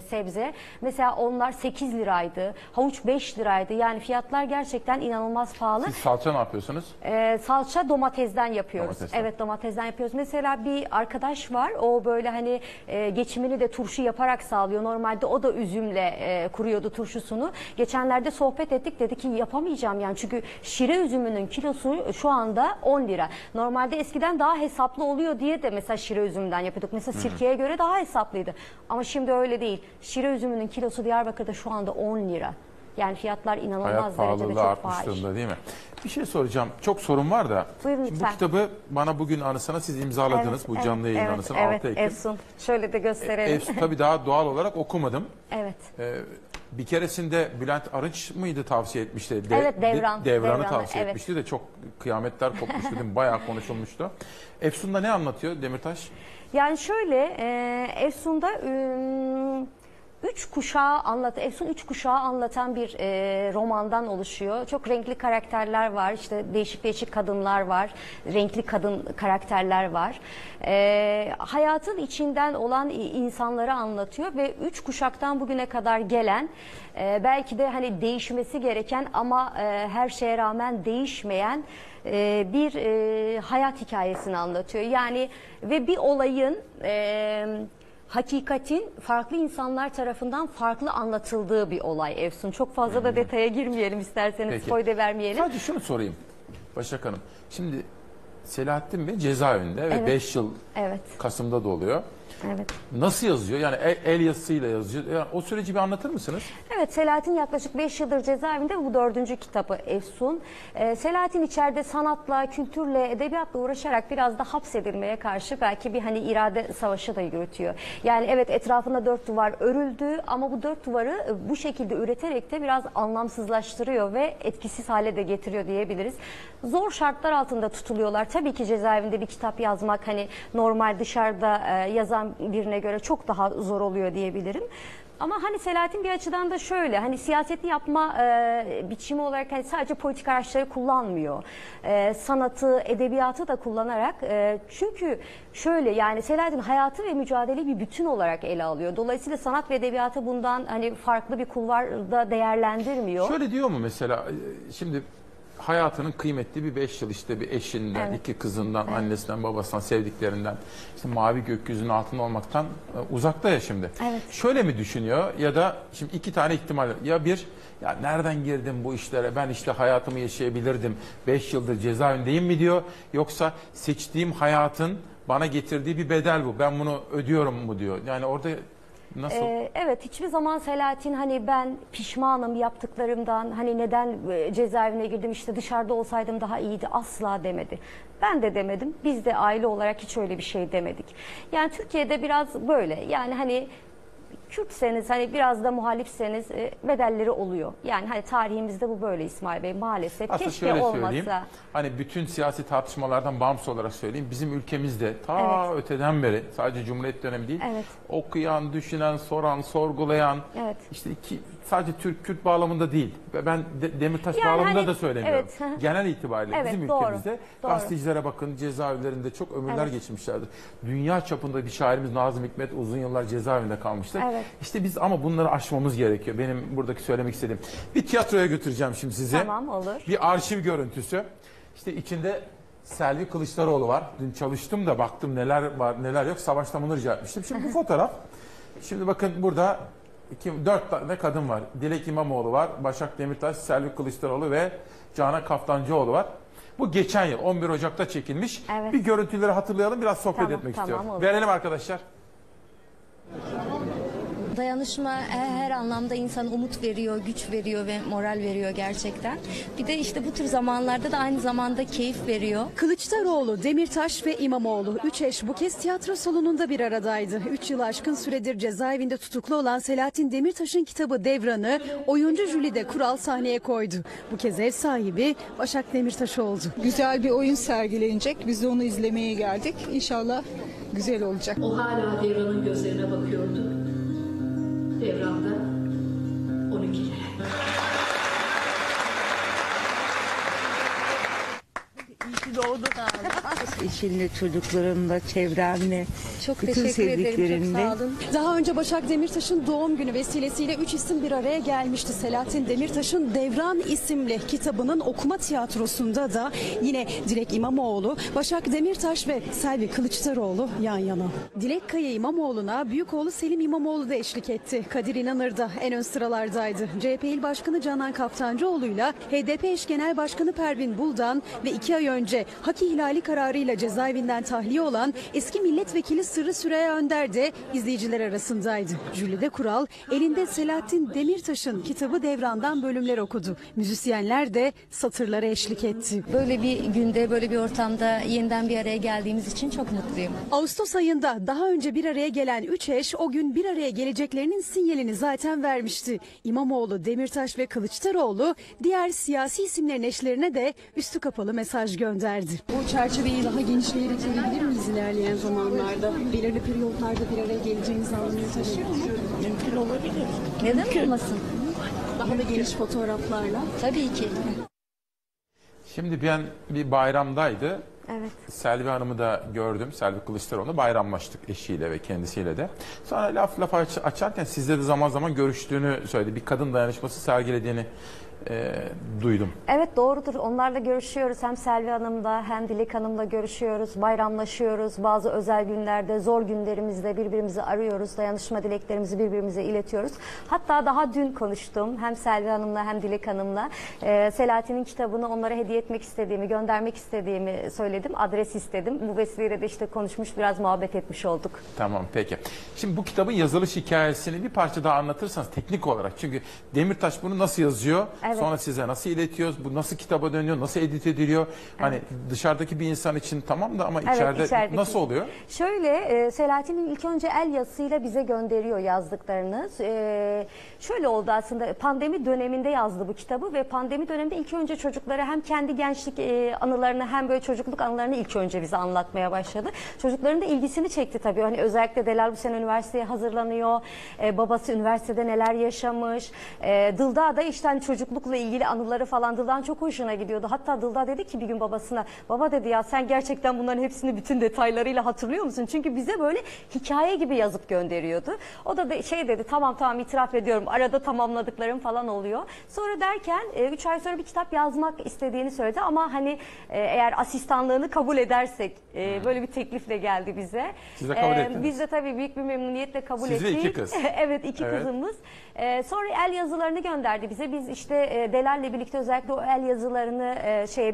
sebze. Mesela onlar 8 liraydı. Havuç 5 liraydı. Yani fiyatlar gerçekten inanılmaz pahalı. Siz salça ne yapıyorsunuz? Salça domatesden yapıyoruz. Domatesten. Evet, domatesden yapıyoruz. Mesela bir arkadaş var. O böyle hani geçimini de turşu yaparak sağlıyor. Normalde o da üzümle kuruyordu turşusunu. Geçenlerde sohbet ettik. Dedi ki yapamayacağım yani. Çünkü şire üzümünün kilosu şu anda 10 lira. Normalde eskiden daha hesaplı oluyor diye de mesela şire üzümünden yapıyorduk. Mesela sirkeye göre daha hesaplıydı. Ama şimdi öyle değil. Şire üzümünün kilosu Diyarbakır'da şu anda 10 lira. Yani fiyatlar inanılmaz Hayat derecede pahalılığı çok artmış fahiş. durumda değil mi? Bir şey soracağım. Çok sorun var da. Buyurun Şimdi bu lütfen. kitabı bana bugün anısına siz imzaladınız. Bu canlı yayın anısına 6 Evet, Ekim. Efsun. Şöyle de gösterelim. Efsun tabii daha doğal olarak okumadım. Evet. Bir keresinde Bülent Arınç mıydı tavsiye etmişti? Evet, Devran'ı Devran'ı tavsiye evet. etmişti de çok kıyametler kopmuştu değil mi? Bayağı konuşulmuştu. Efsun'da ne anlatıyor Demirtaş? Yani şöyle, Efsun'da Efsun üç kuşağı anlatan bir romandan oluşuyor. Çok renkli karakterler var. İşte değişik değişik kadınlar var. Renkli kadın karakterler var. Hayatın içinden olan insanları anlatıyor ve 3 kuşaktan bugüne kadar gelen, belki de hani değişmesi gereken ama her şeye rağmen değişmeyen bir hayat hikayesini anlatıyor. Yani ve bir olayın hakikatin farklı insanlar tarafından farklı anlatıldığı bir olay Efsun. Çok fazla da detaya girmeyelim isterseniz, Peki. spoiler vermeyelim. Sadece şunu sorayım Başak Hanım. Şimdi Selahattin Bey cezaevinde ve Evet. 5 yıl Evet, Kasım'da doluyor. evet. Nasıl yazıyor? Yani el yazısıyla yazıyor. Yani o süreci bir anlatır mısınız? Evet, Selahattin yaklaşık 5 yıldır cezaevinde, bu 4. kitabı Efsun. Selahattin içeride sanatla, kültürle, edebiyatla uğraşarak biraz da hapsedilmeye karşı belki bir hani irade savaşı da yürütüyor. Yani evet, etrafında 4 duvar örüldü ama bu 4 duvarı bu şekilde üreterek de biraz anlamsızlaştırıyor ve etkisiz hale de getiriyor diyebiliriz. Zor şartlar altında tutuluyorlar. Tabii ki cezaevinde bir kitap yazmak hani normal dışarıda yazan birine göre çok daha zor oluyor diyebilirim. Ama hani Selahattin bir açıdan da şöyle, hani siyaseti yapma biçimi olarak hani sadece politik araçları kullanmıyor. Sanatı, edebiyatı da kullanarak, çünkü şöyle, yani Selahattin hayatı ve mücadeleyi bir bütün olarak ele alıyor. Dolayısıyla sanat ve edebiyatı bundan hani farklı bir kulvarda değerlendirmiyor. Şöyle diyor mu mesela, şimdi hayatının kıymetli bir 5 yıl işte bir eşinden, Evet. 2 kızından, annesinden, babasından, sevdiklerinden, işte mavi gökyüzünün altında olmaktan uzakta ya şimdi. Evet. Şöyle mi düşünüyor ya da şimdi 2 tane ihtimal var. Ya bir, ya nereden girdim bu işlere, ben işte hayatımı yaşayabilirdim, 5 yıldır cezaevindeyim mi diyor, yoksa seçtiğim hayatın bana getirdiği bir bedel bu, ben bunu ödüyorum mu diyor. Yani orada nasıl? Evet, hiçbir zaman Selahattin hani ben pişmanım yaptıklarımdan, hani neden cezaevine girdim, işte dışarıda olsaydım daha iyiydi, asla demedi. Ben de demedim, biz de aile olarak hiç öyle bir şey demedik. Yani Türkiye'de biraz böyle, yani hani Kürtseniz, hani biraz da muhalifseniz bedelleri oluyor. Yani hani tarihimizde bu böyle İsmail Bey, maalesef. Aslında Keşke şöyle olmasa. söyleyeyim, hani bütün siyasi tartışmalardan bağımsız olarak söyleyeyim, bizim ülkemizde ta öteden beri, sadece Cumhuriyet dönemi değil, Evet. okuyan, düşünen, soran, sorgulayan, Evet. işte sadece Türk-Kürt bağlamında değil, ve ben Demirtaş Yani bağlamında hani, da söylemiyorum. evet. Genel itibariyle Evet, bizim doğru, ülkemizde doğru. gazetecilere bakın, cezaevlerinde çok ömürler Evet. geçirmişlerdir. Dünya çapında bir şairimiz Nazım Hikmet uzun yıllar cezaevinde kalmıştır. Evet. İşte biz ama bunları aşmamız gerekiyor. Benim buradaki söylemek istediğim. Bir tiyatroya götüreceğim şimdi sizi. Tamam, olur. Bir arşiv görüntüsü. İşte içinde Selvi Kılıçdaroğlu var. Dün çalıştım da baktım neler var neler yok. Savaş'tan bunu rica etmiştim. Şimdi bu fotoğraf. Şimdi bakın burada 4 tane kadın var. Dilek İmamoğlu var. Başak Demirtaş, Selvi Kılıçdaroğlu ve Canan Kaftancıoğlu var. Bu geçen yıl 11 Ocak'ta çekilmiş. Evet. Bir görüntüleri hatırlayalım. Biraz sohbet Tamam, etmek tamam, istiyorum. olur. Verelim arkadaşlar. Dayanışma her anlamda insana umut veriyor, güç veriyor ve moral veriyor gerçekten. Bir de işte bu tür zamanlarda da aynı zamanda keyif veriyor. Kılıçdaroğlu, Demirtaş ve İmamoğlu 3 eş bu kez tiyatro salonunda bir aradaydı. 3 yıl aşkın süredir cezaevinde tutuklu olan Selahattin Demirtaş'ın kitabı Devran'ı oyuncu Jülide Kural sahneye koydu. Bu kez ev sahibi Başak Demirtaş oldu. Güzel bir oyun sergilenecek. Biz de onu izlemeye geldik. İnşallah güzel olacak. O hala Devran'ın gözlerine bakıyordu. Devran'da 12. İyi ki doğdun. Eşinle, çocuklarınla, çevrenle, Çok bütün teşekkür ederim. Çok sevdiklerinle. sağ olun. Daha önce Başak Demirtaş'ın doğum günü vesilesiyle 3 isim bir araya gelmişti. Selahattin Demirtaş'ın Devran isimli kitabının okuma tiyatrosunda da yine Dilek İmamoğlu, Başak Demirtaş ve Selvi Kılıçdaroğlu yan yana. Dilek Kaya İmamoğlu'na büyük oğlu Selim İmamoğlu da eşlik etti. Kadir İnanır da en ön sıralardaydı. CHP İl Başkanı Canan Kaftancıoğlu'yla HDP eş genel başkanı Pervin Buldan ve 2 ay önce hak ihlali kararıyla cezaevinden tahliye olan eski milletvekili Sırrı Süreyya Önder de izleyiciler arasındaydı. Jülide Kural elinde Selahattin Demirtaş'ın kitabı Devran'dan bölümler okudu. Müzisyenler de satırlara eşlik etti. Böyle bir günde, böyle bir ortamda yeniden bir araya geldiğimiz için çok mutluyum. Ağustos ayında daha önce bir araya gelen 3 eş o gün bir araya geleceklerinin sinyalini zaten vermişti. İmamoğlu, Demirtaş ve Kılıçdaroğlu diğer siyasi isimlerin eşlerine de üstü kapalı mesaj gönderdi. Bu çerçeveyi daha genişleyerek görebilir miyiz ilerleyen zamanlarda? Belirli periyotlarda bir araya geleceğiniz anlamını taşıyor mu? Mümkün olabilir. Neden olmasın? Daha da geniş fotoğraflarla. Tabii ki. Şimdi ben bir bayramdaydı. Evet. Selvi Hanım'ı da gördüm. Selvi Kılıçdaroğlu'na bayramlaştık eşiyle ve kendisiyle de. Sonra laf açarken sizle de zaman zaman görüştüğünü söyledi. Bir kadın dayanışması sergilediğini duydum. Evet, doğrudur. Onlarla görüşüyoruz. Hem Selvi Hanım'la hem Dilek Hanım'la görüşüyoruz. Bayramlaşıyoruz. Bazı özel günlerde, zor günlerimizde birbirimizi arıyoruz. Dayanışma dileklerimizi birbirimize iletiyoruz. Hatta daha dün konuştum. Hem Selvi Hanım'la hem Dilek Hanım'la. Selahattin'in kitabını onlara hediye etmek istediğimi, göndermek istediğimi söyledim. Adres istedim. Bu vesileyle de işte konuşmuş, biraz muhabbet etmiş olduk. Tamam, peki. Şimdi bu kitabın yazılış hikayesini bir parça daha anlatırsanız teknik olarak. Çünkü Demirtaş bunu nasıl yazıyor? Evet. Sonra size nasıl iletiyoruz? Bu nasıl kitaba dönüyor? Nasıl edit ediliyor? Hani dışarıdaki bir insan için tamam da ama içeride içerideki. nasıl oluyor? Şöyle, Selahattin'in ilk önce el yazısıyla bize gönderiyor yazdıklarını. Şöyle oldu aslında, pandemi döneminde yazdı bu kitabı ve pandemi döneminde ilk önce çocuklara hem kendi gençlik anılarını hem böyle çocukluk anılarını ilk önce bize anlatmaya başladı. Çocukların da ilgisini çekti tabii. Hani özellikle Delal bu sene üniversiteye hazırlanıyor. Babası üniversitede neler yaşamış. Dılda da işte hani çocuklukla ilgili anıları falan Dıldan çok hoşuna gidiyordu. Hatta Dılda dedi ki bir gün babasına, baba dedi ya sen gerçekten bunların hepsini bütün detaylarıyla hatırlıyor musun? Çünkü bize böyle hikaye gibi yazıp gönderiyordu. O da şey dedi, tamam itiraf ediyorum, arada tamamladıklarım falan oluyor. Sonra derken 3 ay sonra bir kitap yazmak istediğini söyledi ama hani eğer asistanlığını kabul edersek böyle bir teklifle geldi bize. Siz de kabul ettiniz. Biz de tabii büyük bir memnuniyetle kabul ettik. Siz ve 2 kız. Evet, 2 kızımız. Sonra el yazılarını gönderdi bize. Biz işte Delal'le birlikte özellikle o el yazılarını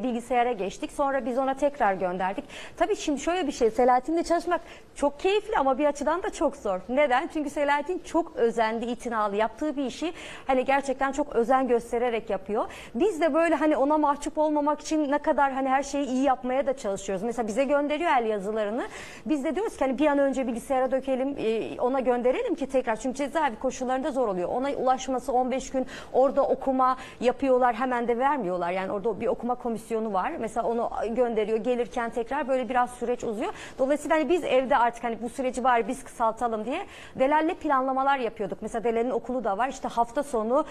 bilgisayara geçtik. Sonra biz ona tekrar gönderdik. Tabii şimdi şöyle bir şey, Selahattin'le çalışmak çok keyifli ama bir açıdan da çok zor. Neden? Çünkü Selahattin çok özenli, itinalı. Yaptığı bir işi hani gerçekten çok özen göstererek yapıyor. Biz de böyle hani ona mahcup olmamak için ne kadar hani her şeyi iyi yapmaya da çalışıyoruz. Mesela bize gönderiyor el yazılarını. Biz de diyoruz ki hani bir an önce bilgisayara dökelim, ona gönderelim ki tekrar. Çünkü cezaevi koşullarında zor oluyor. Ona ulaşması 15 gün, orada okuma yapıyorlar, hemen de vermiyorlar. Yani orada bir okuma komisyonu var. Mesela onu gönderiyor, gelirken tekrar böyle biraz süreç uzuyor. Dolayısıyla hani biz evde artık hani bu süreci bari biz kısaltalım diye Delal'le planlamalar yapıyorduk. Mesela Delal'in okulu da var. İşte hafta sonu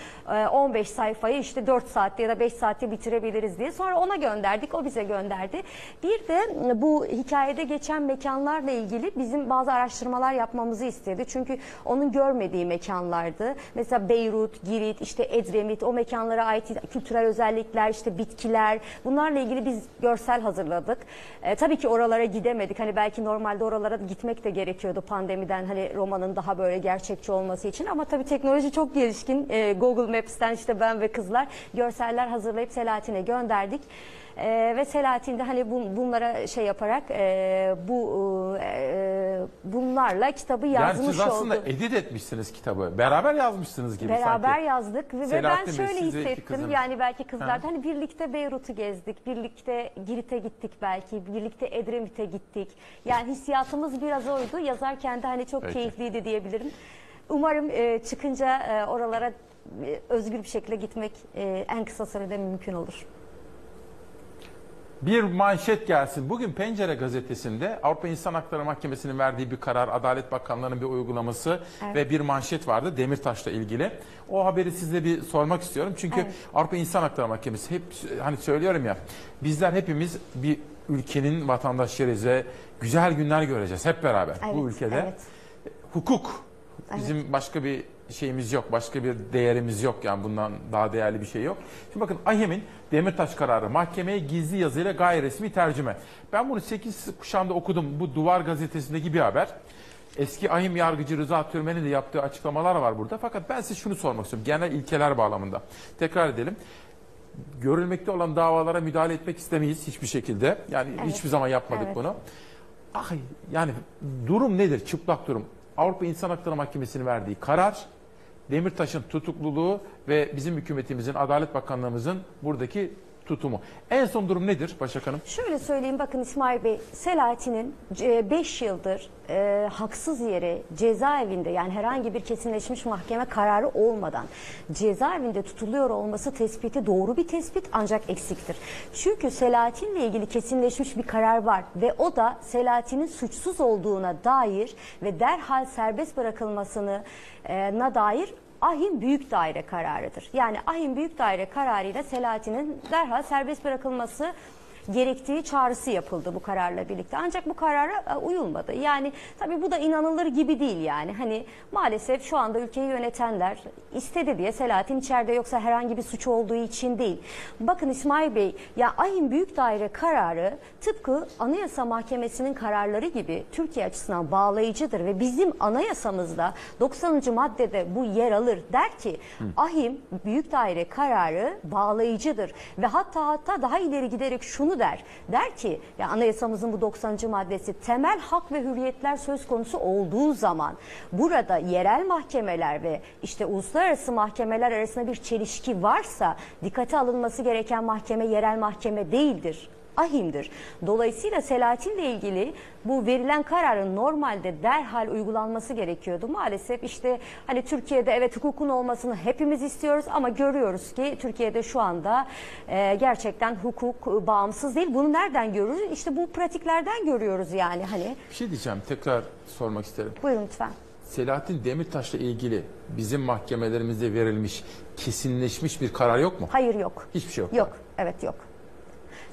15 sayfayı işte 4 saatte ya da 5 saatte bitirebiliriz diye. Sonra ona gönderdik, o bize gönderdi. Bir de bu hikayede geçen mekanlarla ilgili bizim bazı araştırmalar yapmamızı istedi. Çünkü onun görmediği mekanlardı. Mesela Beyrut, Girit, işte Edremit, o mekanlara ait kültürel özellikler, işte bitkiler, bunlarla ilgili biz görsel hazırladık. Tabii ki oralara gidemedik. Hani belki normalde oralara gitmek de gerekiyordu pandemiden, hani romanın daha böyle gerçekçi olması için. Ama tabii teknoloji çok gelişkin. Google Maps'ten işte ben ve kızlar görseller hazırlayıp Selahattin'e gönderdik. Ve Selahattin de hani bunlara şey yaparak bunlarla kitabı yazmış oldu. Yani siz aslında edit etmişsiniz kitabı. Beraber yazmışsınız gibi sanki. Beraber yazdık ve ben Selahattin Bey, şöyle siz ve 2 hissettim. kızınız. Yani belki kızlar hani birlikte Beyrut'u gezdik, birlikte Girit'e gittik belki, birlikte Edremit'e gittik. Yani hissiyatımız biraz oydu. Yazarken de hani çok Peki. keyifliydi diyebilirim. Umarım çıkınca oralara özgür bir şekilde gitmek en kısa sürede mümkün olur. Bir manşet gelsin. Bugün Pencere gazetesinde Avrupa İnsan Hakları Mahkemesi'nin verdiği bir karar, Adalet Bakanlığı'nın bir uygulaması ve bir manşet vardı Demirtaş'la ilgili. O haberi size bir sormak istiyorum. Çünkü Avrupa İnsan Hakları Mahkemesi hep hani söylüyorum ya, bizler hepimiz bir ülkenin vatandaşlarıyız ve güzel günler göreceğiz hep beraber bu ülkede. Hukuk bizim başka bir şeyimiz yok, başka bir değerimiz yok, yani bundan daha değerli bir şey yok. Şimdi bakın, AİHM'in Demirtaş kararı, mahkemeye gizli yazıyla gayri resmi tercüme. Ben bunu 8 kuşağında okudum, bu Duvar gazetesindeki bir haber. Eski AİHM yargıcı Rıza Türmen'in de yaptığı açıklamalar var burada. Fakat ben size şunu sormak istiyorum, genel ilkeler bağlamında. Tekrar edelim. Görülmekte olan davalara müdahale etmek istemeyiz hiçbir şekilde. Yani hiçbir zaman yapmadık bunu. Yani durum nedir? Çıplak durum. Avrupa İnsan Hakları Mahkemesi'nin verdiği karar, Demirtaş'ın tutukluluğu ve bizim hükümetimizin, Adalet Bakanlığımızın buradaki tutumu. En son durum nedir Başak Hanım? Şöyle söyleyeyim, bakın İsmail Bey, Selahattin'in 5 yıldır haksız yere cezaevinde, yani herhangi bir kesinleşmiş mahkeme kararı olmadan cezaevinde tutuluyor olması tespiti doğru bir tespit, ancak eksiktir. Çünkü Selahattin'le ilgili kesinleşmiş bir karar var ve o da Selahattin'in suçsuz olduğuna dair ve derhal serbest bırakılmasına dair AİHM Büyük Daire kararıdır. Yani AİHM Büyük Daire kararıyla Selahattin'in derhal serbest bırakılması gerektiği çağrısı yapıldı bu kararla birlikte. Ancak bu karara uyulmadı. Yani tabii bu da inanılır gibi değil yani. Hani maalesef şu anda ülkeyi yönetenler istedi diye Selahattin içeride, yoksa herhangi bir suç olduğu için değil. Bakın İsmail Bey, ya AİHM Büyük Daire kararı tıpkı Anayasa Mahkemesi'nin kararları gibi Türkiye açısından bağlayıcıdır ve bizim anayasamızda 90. maddede bu yer alır. Der ki AİHM Büyük Daire kararı bağlayıcıdır ve hatta daha ileri giderek şunu der. Der ki, ya anayasamızın bu 90. maddesi, temel hak ve hürriyetler söz konusu olduğu zaman burada yerel mahkemeler ve işte uluslararası mahkemeler arasında bir çelişki varsa dikkate alınması gereken mahkeme yerel mahkeme değildir, AİHM'dir. Dolayısıyla Selahattin'le ilgili bu verilen kararın normalde derhal uygulanması gerekiyordu. Maalesef işte hani Türkiye'de evet hukukun olmasını hepimiz istiyoruz ama görüyoruz ki Türkiye'de şu anda gerçekten hukuk bağımsız değil. Bunu nereden görüyoruz? İşte bu pratiklerden görüyoruz yani hani. Bir şey diyeceğim, tekrar sormak isterim. Buyurun lütfen. Selahattin Demirtaş'la ilgili bizim mahkemelerimizde verilmiş, kesinleşmiş bir karar yok mu? Hayır, yok. Hiçbir şey yok. Yok, evet yok.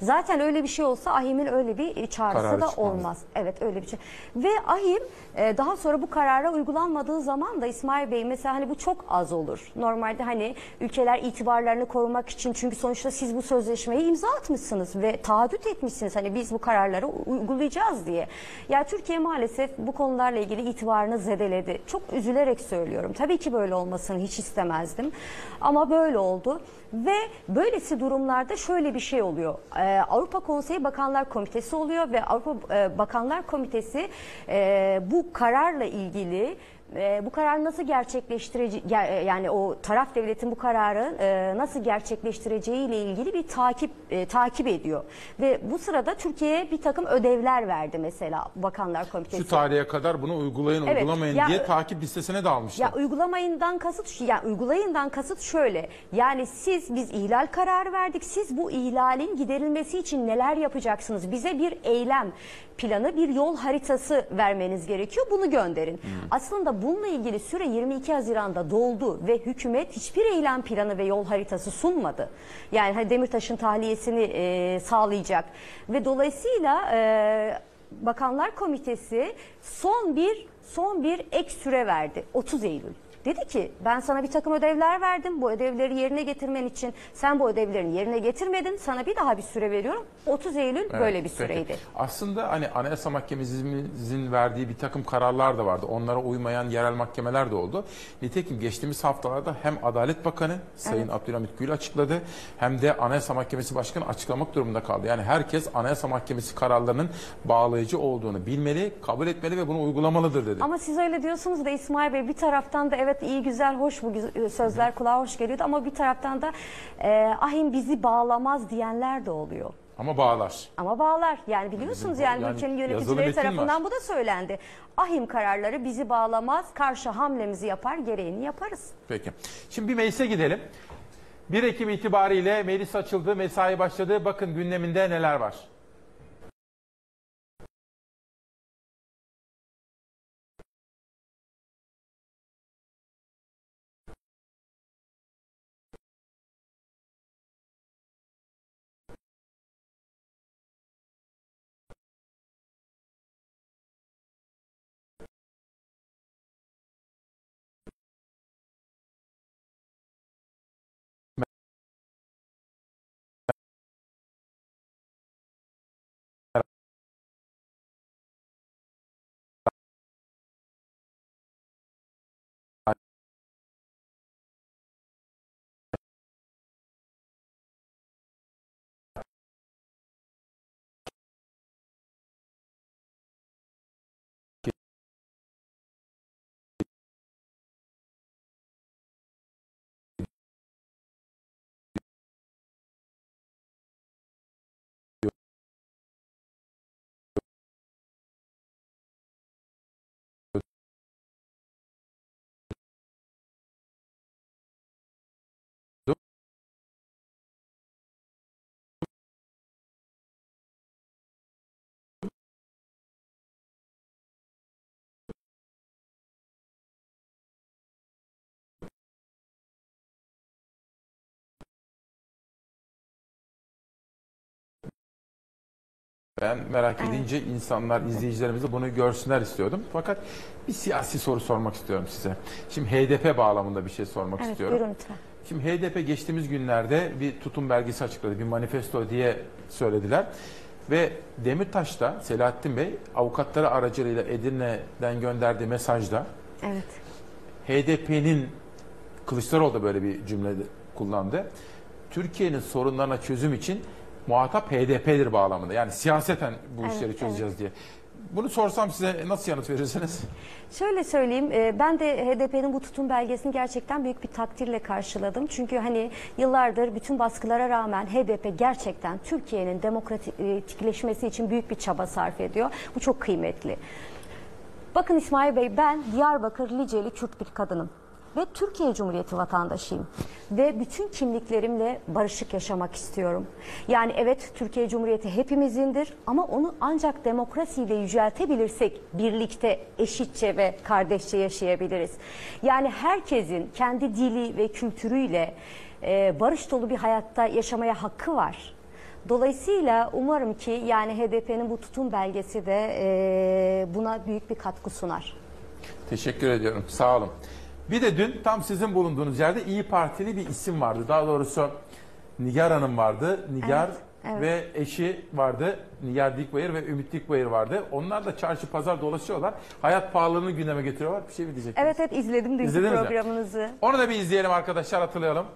Zaten öyle bir şey olsa AİHM'in öyle bir çağrısı Kararı da çıkmaz. olmaz. Evet, öyle bir şey. Ve AİHM daha sonra bu karara uygulanmadığı zaman da İsmail Bey, mesela hani bu çok az olur. Normalde hani ülkeler itibarlarını korumak için, çünkü sonuçta siz bu sözleşmeyi imza atmışsınız ve taahhüt etmişsiniz. Hani biz bu kararları uygulayacağız diye. Ya Türkiye maalesef bu konularla ilgili itibarını zedeledi. Çok üzülerek söylüyorum. Tabii ki böyle olmasını hiç istemezdim. Ama böyle oldu. Ve böylesi durumlarda şöyle bir şey oluyor. Avrupa Konseyi Bakanlar Komitesi oluyor ve Avrupa Bakanlar Komitesi bu kararla ilgili bu kararı nasıl gerçekleştireceği, yani o taraf devletin bu kararı nasıl gerçekleştireceği ile ilgili bir takip ediyor. Ve bu sırada Türkiye'ye bir takım ödevler verdi mesela Bakanlar Komitesi. Şu tarihe kadar bunu uygulayın, Evet, uygulamayın diye takip listesine de almışlar. Ya uygulayından kasıt şöyle. Yani biz ihlal kararı verdik. Siz bu ihlalin giderilmesi için neler yapacaksınız? Bize bir eylem planı, bir yol haritası vermeniz gerekiyor. Bunu gönderin. Aslında bununla ilgili süre 22 Haziran'da doldu ve hükümet hiçbir eylem planı ve yol haritası sunmadı. Yani hani Demirtaş'ın tahliyesini sağlayacak ve dolayısıyla Bakanlar Komitesi son bir ek süre verdi. 30 Eylül. Dedi ki ben sana bir takım ödevler verdim. Bu ödevleri yerine getirmen için sen bu ödevlerini yerine getirmedin. Sana bir daha bir süre veriyorum. 30 Eylül Evet, böyle bir peki. süreydi. Aslında hani Anayasa Mahkememizin verdiği bir takım kararlar da vardı. Onlara uymayan yerel mahkemeler de oldu. Nitekim geçtiğimiz haftalarda hem Adalet Bakanı Sayın Abdülhamit Gül açıkladı, hem de Anayasa Mahkemesi Başkanı açıklamak durumunda kaldı. Yani herkes Anayasa Mahkemesi kararlarının bağlayıcı olduğunu bilmeli, kabul etmeli ve bunu uygulamalıdır dedi. Ama siz öyle diyorsunuz da İsmail Bey, bir taraftan da evet iyi güzel hoş bu sözler kulağa hoş geliyordu ama bir taraftan da AİHM bizi bağlamaz diyenler de oluyor. Ama bağlar. Ama bağlar. Yani biliyorsunuz yani ülkenin yöneticileri tarafından bu da söylendi. AİHM kararları bizi bağlamaz, karşı hamlemizi yapar, gereğini yaparız. Peki. Şimdi bir meclise gidelim. 1 Ekim itibariyle meclis açıldı, mesai başladı. Bakın gündeminde neler var. Ben merak edince insanlar, izleyicilerimiz de bunu görsünler istiyordum. Fakat bir siyasi soru sormak istiyorum size. Şimdi HDP bağlamında bir şey sormak Evet, istiyorum. buyurun lütfen. Şimdi HDP geçtiğimiz günlerde bir tutum belgesi açıkladı, bir manifesto diye söylediler. Ve Demirtaş'ta Selahattin Bey avukatları aracılığıyla Edirne'den gönderdiği mesajda Evet. HDP'nin, Kılıçdaroğlu da böyle bir cümle kullandı. Türkiye'nin sorunlarına çözüm için muhatap HDP'dir bağlamında. Yani siyaseten bu işleri çözeceğiz diye. Bunu sorsam size nasıl yanıt verirsiniz? Şöyle söyleyeyim, ben de HDP'nin bu tutum belgesini gerçekten büyük bir takdirle karşıladım. Çünkü hani yıllardır bütün baskılara rağmen HDP gerçekten Türkiye'nin demokratikleşmesi için büyük bir çaba sarf ediyor. Bu çok kıymetli. Bakın İsmail Bey, ben Diyarbakır Liceli Kürt bir kadınım. Ve Türkiye Cumhuriyeti vatandaşıyım. Ve bütün kimliklerimle barışık yaşamak istiyorum. Yani evet, Türkiye Cumhuriyeti hepimizindir ama onu ancak demokrasiyle yüceltebilirsek birlikte, eşitçe ve kardeşçe yaşayabiliriz. Yani herkesin kendi dili ve kültürüyle barış dolu bir hayatta yaşamaya hakkı var. Dolayısıyla umarım ki yani HDP'nin bu tutum belgesi de buna büyük bir katkı sunar. Teşekkür ediyorum. Sağ olun. Bir de dün tam sizin bulunduğunuz yerde İyi Partili bir isim vardı. Daha doğrusu Nigar Hanım vardı. Nigar evet. ve eşi vardı. Nigar Dikbayır ve Ümit Dikbayır vardı. Onlar da çarşı pazar dolaşıyorlar. Hayat pahalılığını gündeme getiriyorlar. Bir şey mi diyecektiniz? Evet, izledim dünkü İzlediniz mi? programınızı. Onu da bir izleyelim arkadaşlar, hatırlayalım.